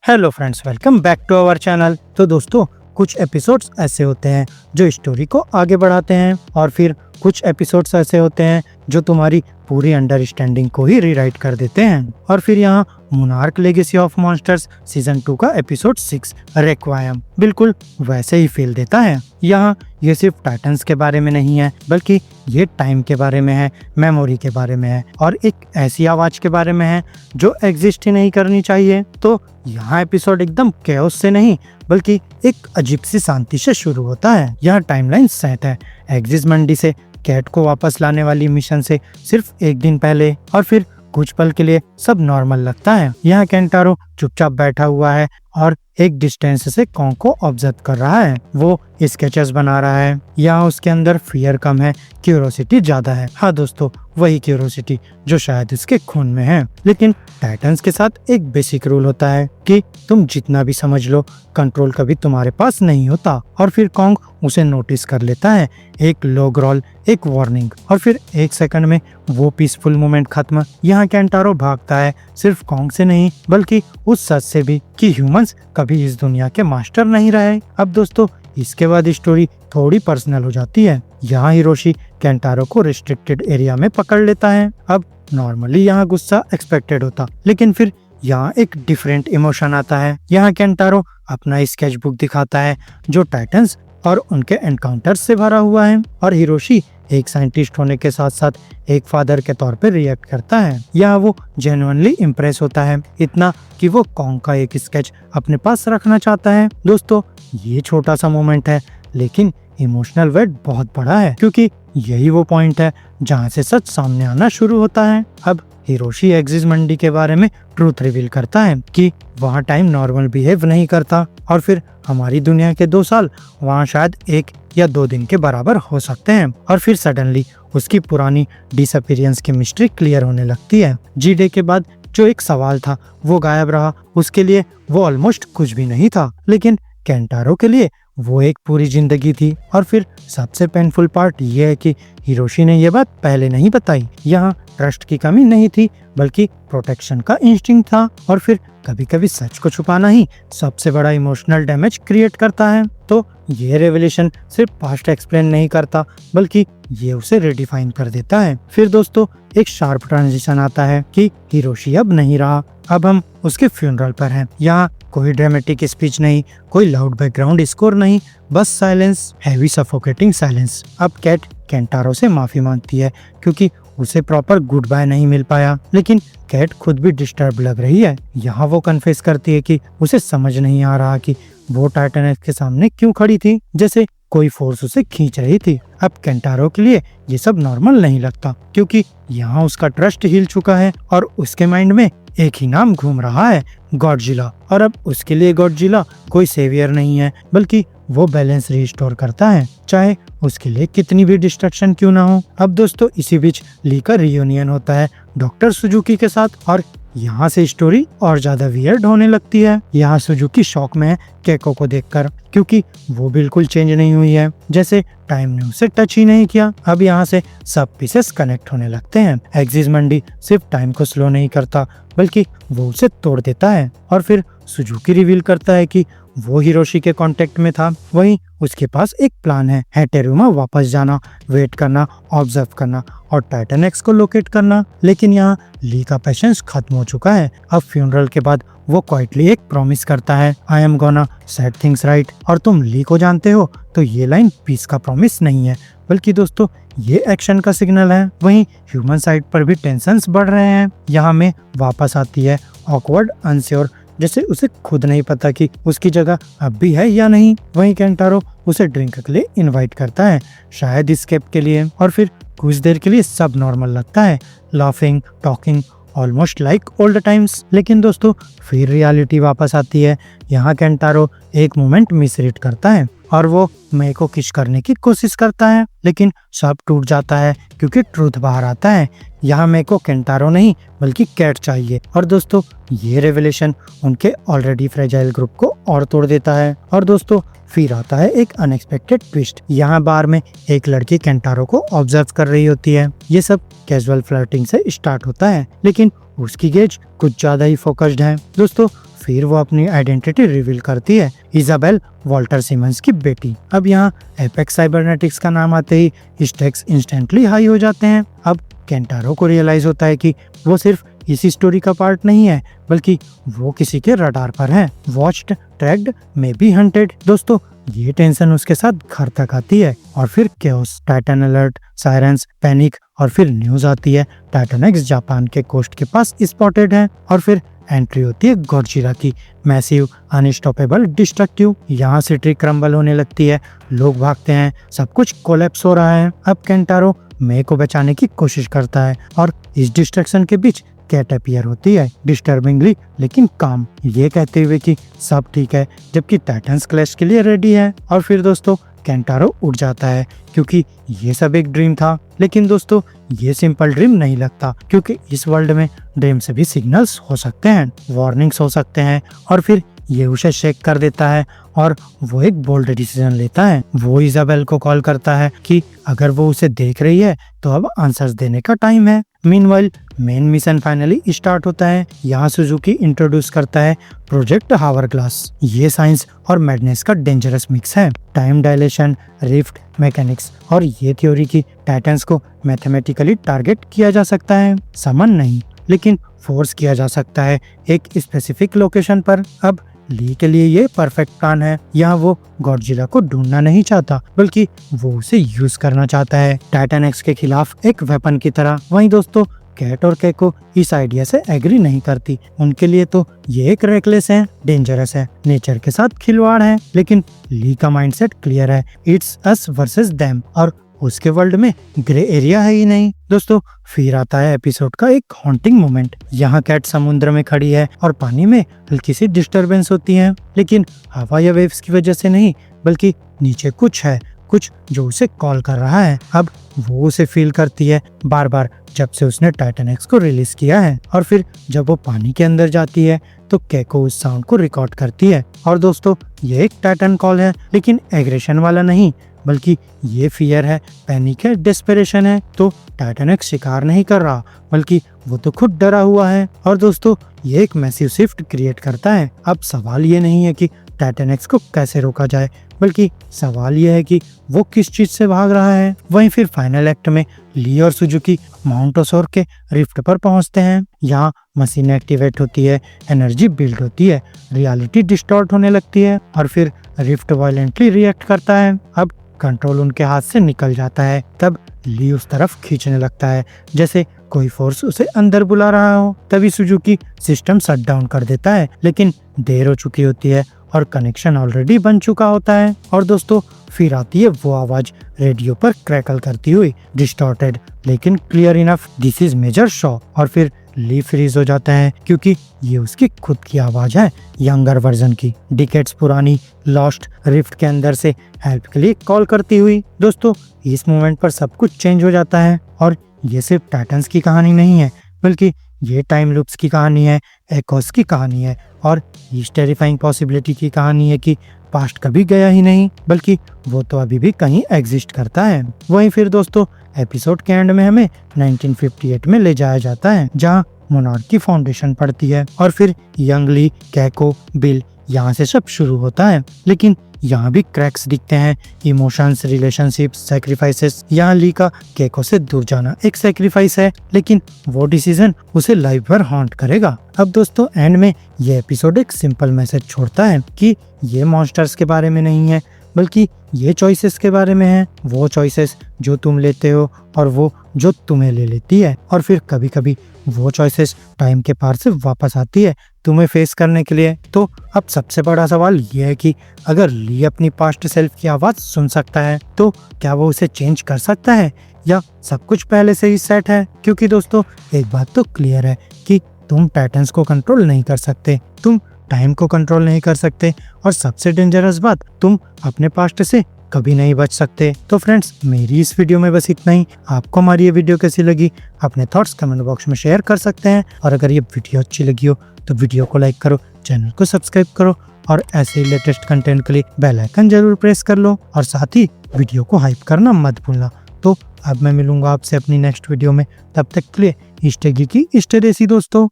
Hello friends, welcome back to our channel. तो दोस्तों, कुछ एपिसोड्स ऐसे होते हैं जो स्टोरी को आगे बढ़ाते हैं और फिर कुछ एपिसोड्स ऐसे होते हैं जो तुम्हारी पूरी अंडरस्टैंडिंग को ही रीराइट कर देते हैं। और फिर यहाँ monarch legacy of monsters season 2 का एपिसोड 6 रेक्वायम बिल्कुल वैसे ही फील देता है। यहाँ ये सिर्फ टाइटन्स के बारे में नहीं है, बल्कि ये टाइम के बारे में है, मेमोरी के बारे में है और एक ऐसी आवाज के बारे में है जो एग्जिस्ट ही नहीं करनी चाहिए। तो यहाँ एपिसोड एकदम कैओस से नहीं बल्कि एक अजीब सी शांति से शुरू होता है। यह टाइमलाइन सेट है एग्जिस मंडी से कैट को वापस लाने वाली मिशन से सिर्फ एक दिन पहले, और फिर कुछ पल के लिए सब नॉर्मल लगता है। यहाँ केंटारो चुपचाप बैठा हुआ है और एक डिस्टेंस से कॉन्ग को ऑब्जर्व कर रहा है। वो स्केचेस बना रहा है। यहाँ उसके अंदर फियर कम है, क्यूरोसिटी ज्यादा है। हाँ दोस्तों, वही क्यूरोसिटी जो शायद उसके खून में है। लेकिन टाइटन्स के साथ एक बेसिक रूल होता है कि तुम जितना भी समझ लो, कंट्रोल कभी तुम्हारे पास नहीं होता। और फिर कॉन्ग उसे नोटिस कर लेता है। एक लो ग्रॉल, एक वार्निंग, और फिर एक सेकंड में वो पीसफुल मोमेंट खत्म। यहाँ केंटारो भागता है, सिर्फ कॉन्ग से नहीं बल्कि उस सच से भी कि ह्यूमंस कभी इस दुनिया के मास्टर नहीं रहे। अब दोस्तों, इसके बाद स्टोरी थोड़ी पर्सनल हो जाती है। यहाँ हिरोशी केंटारो को रिस्ट्रिक्टेड एरिया में पकड़ लेता है। अब नॉर्मली यहाँ गुस्सा एक्सपेक्टेड होता, लेकिन फिर यहाँ एक डिफरेंट इमोशन आता है। यहाँ केंटारो अपना स्केच बुक दिखाता है जो टाइटन्स और उनके एनकाउंटर्स से भरा हुआ है, और हिरोशी एक साइंटिस्ट होने के साथ साथ एक फादर के तौर पर रिएक्ट करता है। यहाँ वो जेन्युइनली इम्प्रेस होता है, इतना कि वो कॉन्ग का एक स्केच अपने पास रखना चाहता है। दोस्तों, ये छोटा सा मोमेंट है लेकिन इमोशनल वेट बहुत बड़ा है, क्योंकि यही वो पॉइंट है जहाँ से सच सामने आना शुरू होता है। अब हिरोशी एग्जिस मंडी के बारे में ट्रूथ रिवील करता है कि वहाँ टाइम नॉर्मल बिहेव नहीं करता, और फिर हमारी दुनिया के 2 साल वहाँ शायद 1 या 2 दिन के बराबर हो सकते हैं। और फिर सडनली उसकी पुरानी डिसअपीयरेंस की मिस्ट्री क्लियर होने लगती है। जी-डे के बाद जो एक सवाल था वो गायब रहा। उसके लिए वो ऑलमोस्ट कुछ भी नहीं था, लेकिन केंटारो के लिए वो एक पूरी जिंदगी थी। और फिर सबसे पेनफुल पार्ट ये है कि हिरोशी ने ये बात पहले नहीं बताई। यहाँ ट्रस्ट की कमी नहीं थी बल्कि प्रोटेक्शन का इंस्टिंक्ट था। और फिर कभी कभी सच को छुपाना ही सबसे बड़ा इमोशनल डैमेज क्रिएट करता है। तो ये रेवलेशन सिर्फ पास्ट एक्सप्लेन नहीं करता बल्कि ये उसे रिडिफाइन कर देता है। फिर दोस्तों, एक शार्प ट्रांजिशन आता है कि हिरोशी अब नहीं रहा। अब हम उसके फ्यूनरल पर हैं। यहाँ कोई ड्रामेटिक स्पीच नहीं, कोई लाउड बैकग्राउंड स्कोर नहीं, बस साइलेंस, हैवी सफोकेटिंग साइलेंस। अब कैट केंटारो से माफी मांगती है क्योंकि उसे प्रॉपर गुड बाय नहीं मिल पाया, लेकिन कैट खुद भी डिस्टर्ब लग रही है। यहाँ वो कन्फेस करती है कि उसे समझ नहीं आ रहा कि वो टाइटन्स के सामने क्यों खड़ी थी, जैसे कोई फोर्स उसे खींच रही थी। अब केंटारो के लिए ये सब नॉर्मल नहीं लगता, क्योंकि यहाँ उसका ट्रस्ट हिल चुका है और उसके माइंड में एक ही नाम घूम रहा है, गॉडजिला। और अब उसके लिए गॉडजिला कोई सेवियर नहीं है, बल्कि वो बैलेंस रिस्टोर करता है, चाहे उसके लिए कितनी भी डिस्ट्रक्शन क्यों ना हो। अब दोस्तों, इसी बीच ली का रियूनियन होता है डॉक्टर सुजुकी के साथ, और यहाँ से स्टोरी और ज्यादा वियर्ड होने लगती है। यहाँ सुजुकी शॉक में है केको को देखकर, क्योंकि वो बिल्कुल चेंज नहीं हुई है, जैसे टाइम ने उसे टच ही नहीं किया। अब यहाँ से सब पीसेस कनेक्ट होने लगते हैं। एग्जिस मंडी सिर्फ टाइम को स्लो नहीं करता बल्कि वो उसे तोड़ देता है। और फिर सुजुकी रिवील करता है कि वो हिरोशी के कांटेक्ट में था, वहीं उसके पास एक प्लान है, हेटेरुमा वापस जाना, वेट करना, ऑब्जर्व करना और टाइटन एक्स को लोकेट करना। लेकिन यहाँ ली का पेशेंस खत्म हो चुका है। अब फ्यूनरल के बाद वो क्वाइटली एक प्रॉमिस करता है, I am gonna set things right. और तुम ली को जानते हो, तो ये लाइन पीस का प्रॉमिस नहीं है बल्कि दोस्तों ये एक्शन का सिग्नल है। वहीं ह्यूमन साइड पर भी टेंशन्स बढ़ रहे हैं। यहाँ में वापस आती है ऑकवर्ड, अनश्योर, जैसे उसे खुद नहीं पता कि उसकी जगह अब भी है या नहीं। वहीं केंटारो उसे ड्रिंक के लिए इनवाइट करता है, शायद स्केप के लिए। और फिर कुछ देर के लिए सब नॉर्मल लगता है, laughing, talking, almost like old times. लेकिन दोस्तों, फिर रियलिटी वापस आती है। यहाँ केंटारो एक मोमेंट मिसरीड करता है और वो मे को किस करने की कोशिश करता है, लेकिन सब टूट जाता है क्योंकि ट्रूथ बाहर आता है। यहाँ मे को केंटारो नहीं बल्कि कैट चाहिए। और दोस्तों, ये रेवलेशन उनके ऑलरेडी फ्रेजाइल ग्रुप को और तोड़ देता है। और दोस्तों, फिर आता है एक अनएक्सपेक्टेड ट्विस्ट। यहाँ बार में एक लड़की केंटारो को ऑब्जर्व कर रही होती है। ये सब कैजुअल फ्लर्टिंग से स्टार्ट होता है, लेकिन उसकी गेज कुछ ज्यादा ही फोकस्ड है। दोस्तों, फिर वो अपनी आइडेंटिटी रिवील करती है, इजाबेल वॉल्टर सिमंस की बेटी। अब यहाँ एपेक्स साइबरनेटिक्स का नाम आते ही स्टेक्स इंस्टेंटली हाई हो जाते हैं। अब केंटारो को रियलाइज होता है कि वो सिर्फ इसी स्टोरी का पार्ट नहीं है, बल्कि वो किसी के रडार पर है, watched, tracked, may be hunted. दोस्तों ये टेंशन उसके साथ घर तक आती है और फिर chaos, Titan alert, sirens, panic और फिर न्यूज आती है टाइटन एक्स जापान के कोस्ट के पास स्पॉटेड है। और फिर एंट्री होती है गॉडजिला की, मैसिव, अनस्टॉपेबल, डिस्ट्रक्टिव। यहाँ सिटी क्रम्बल होने लगती है, लोग भागते हैं, सब कुछ कोलैप्स हो रहा है। अब केंटारो मे को बचाने की कोशिश करता है और इस डिस्ट्रक्शन के बीच कैट अपीयर होती है, डिस्टर्बिंगली लेकिन काम, ये कहते हुए कि सब ठीक है, जबकि टाइटन्स क्लैश के लिए रेडी है। और फिर दोस्तों केंटारो उठ जाता है क्योंकि ये सब एक ड्रीम था। लेकिन दोस्तों ये सिंपल ड्रीम नहीं लगता, क्योंकि इस वर्ल्ड में ड्रीम से भी सिग्नल्स हो सकते हैं, वार्निंग्स हो सकते हैं। और फिर ये उसे शेक कर देता है और वो एक बोल्ड डिसीजन लेता है। वो इजाबेल को कॉल करता है कि अगर वो उसे देख रही है तो अब आंसर्स देने का टाइम है। Meanwhile main mission finally start होता है। यहाँ सुजुकी इंट्रोड्यूस करता है प्रोजेक्ट हावरग्लास। ये साइंस और मैडनेस का डेंजरस मिक्स है, टाइम डायलेशन, रिफ्ट मैकेनिक्स और ये थ्योरी की टाइटन्स को मैथमेटिकली टारगेट किया जा सकता है, समन नहीं लेकिन फोर्स किया जा सकता है एक स्पेसिफिक लोकेशन पर। अब ली के लिए ये परफेक्ट प्लान है। यहाँ वो गॉडजिला को ढूंढना नहीं चाहता, बल्कि वो उसे यूज करना चाहता है टाइटन एक्स के खिलाफ एक वेपन की तरह। वहीं दोस्तों कैट और केको इस आइडिया से एग्री नहीं करती। उनके लिए तो ये एक रेकलेस है, डेंजरस है, नेचर के साथ खिलवाड़ है। लेकिन ली का माइंडसेट क्लियर है, इट्स अस वर्सेस देम, और उसके वर्ल्ड में ग्रे एरिया है ही नहीं। दोस्तों फिर आता है एपिसोड का एक हॉन्टिंग मोमेंट। यहाँ कैट समुद्र में खड़ी है और पानी में हल्की सी डिस्टरबेंस होती है, लेकिन हवा या वेव्स की वजह से नहीं, बल्कि नीचे कुछ है, कुछ जो उसे कॉल कर रहा है। अब वो उसे फील करती है बार बार जब से उसने टाइटन एक्स को रिलीज किया है। और फिर जब वो पानी के अंदर जाती है तो केको उस साउंड को रिकॉर्ड करती है। और दोस्तों ये एक टाइटन कॉल है, लेकिन एग्रेशन वाला नहीं, बल्कि ये फियर है, पैनिक है, डेस्परेशन है। तो टाइटन एक्स शिकार नहीं कर रहा, बल्कि वो तो खुद डरा हुआ है। और दोस्तों ये एक मैसिव शिफ्ट क्रिएट करता है। अब सवाल ये नहीं है कि टाइटन एक्स को कैसे रोका जाए, बल्कि सवाल यह है कि वो किस चीज से भाग रहा है। वहीं फिर फाइनल एक्ट में ली और सुजुकी माउंट ओसोर के रिफ्ट पर पहुंचते हैं। यहाँ मशीन एक्टिवेट होती है, एनर्जी बिल्ड होती है, रियलिटी डिस्टॉर्ट होने लगती है और फिर रिफ्ट वायलेंटली रिएक्ट करता है। अब कंट्रोल उनके हाथ से निकल जाता है। तब ली उस तरफ खींचने लगता है जैसे कोई फोर्स उसे अंदर बुला रहा हो। तभी सुजुकी सिस्टम शट डाउन कर देता है, लेकिन देर हो चुकी होती है और कनेक्शन ऑलरेडी बन चुका होता है। और दोस्तों फिर आती है वो आवाज रेडियो पर क्रैकल करती हुई, डिस्टॉर्टेड लेकिन clear enough, this is Major Shaw. और फिर ली फ्रीज हो जाता है क्योंकि ये उसकी खुद की आवाज है, यंगर वर्जन की, डिकेड्स पुरानी, लॉस्ट रिफ्ट के अंदर से हेल्प के लिए कॉल करती हुई। दोस्तों इस मोमेंट पर सब कुछ चेंज हो जाता है और ये सिर्फ टाइटन्स की कहानी नहीं है, बल्कि ये टाइम लूप्स की कहानी है, एकोस की कहानी है और इस टेरिफाइंग पॉसिबिलिटी की कहानी है कि पास्ट कभी गया ही नहीं, बल्कि वो तो अभी भी कहीं एग्जिस्ट करता है। वहीं फिर दोस्तों एपिसोड के एंड में हमें 1958 में ले जाया जाता है, जहां मोनार्क की फाउंडेशन पड़ती है और फिर यंग ली, कैको, बिल, यहाँ से सब शुरू होता है। लेकिन यहाँ भी क्रैक्स दिखते हैं, इमोशंस, रिलेशनशिप्स, सैक्रिफाइसेस। यहाँ ली का केको से दूर जाना एक सैक्रिफाइस है, लेकिन वो डिसीजन उसे लाइफ भर हॉन्ट करेगा। अब दोस्तों एंड में ये एपिसोड एक सिंपल मैसेज छोड़ता है कि ये मॉन्स्टर्स के बारे में नहीं है, बल्कि ये चॉइसेस के बारे में है, वो चॉइसेस जो तुम लेते हो और वो जो तुम्हें ले लेती है। और फिर कभी कभी वो चॉइसेस टाइम के पार से वापस आती है तुम्हें फेस करने के लिए। तो अब सबसे बड़ा सवाल ये है कि अगर ली अपनी पास्ट सेल्फ की आवाज सुन सकता है तो क्या वो उसे चेंज कर सकता है, या सब कुछ पहले से ही सेट है? क्योंकि दोस्तों एक बात तो क्लियर है कि तुम टाइटन्स को कंट्रोल नहीं कर सकते, तुम टाइम को कंट्रोल नहीं कर सकते, और सबसे डेंजरस बात, तुम अपने पास्ट से कभी नहीं बच सकते। तो फ्रेंड्स मेरी इस वीडियो में बस इतना ही। आपको हमारी ये वीडियो कैसी लगी अपने थॉट्स कमेंट बॉक्स में शेयर कर सकते हैं, और अगर ये वीडियो अच्छी लगी हो तो वीडियो को लाइक करो, चैनल को सब्सक्राइब करो और ऐसे ही लेटेस्ट कंटेंट के लिए बेल आइकन जरूर प्रेस कर लो, और साथ ही वीडियो को हाइप करना मत भूलना। तो अब मैं मिलूंगा आपसे अपनी नेक्स्ट वीडियो में, तब तक के लिए स्टे गीकी, स्टे देसी दोस्तों।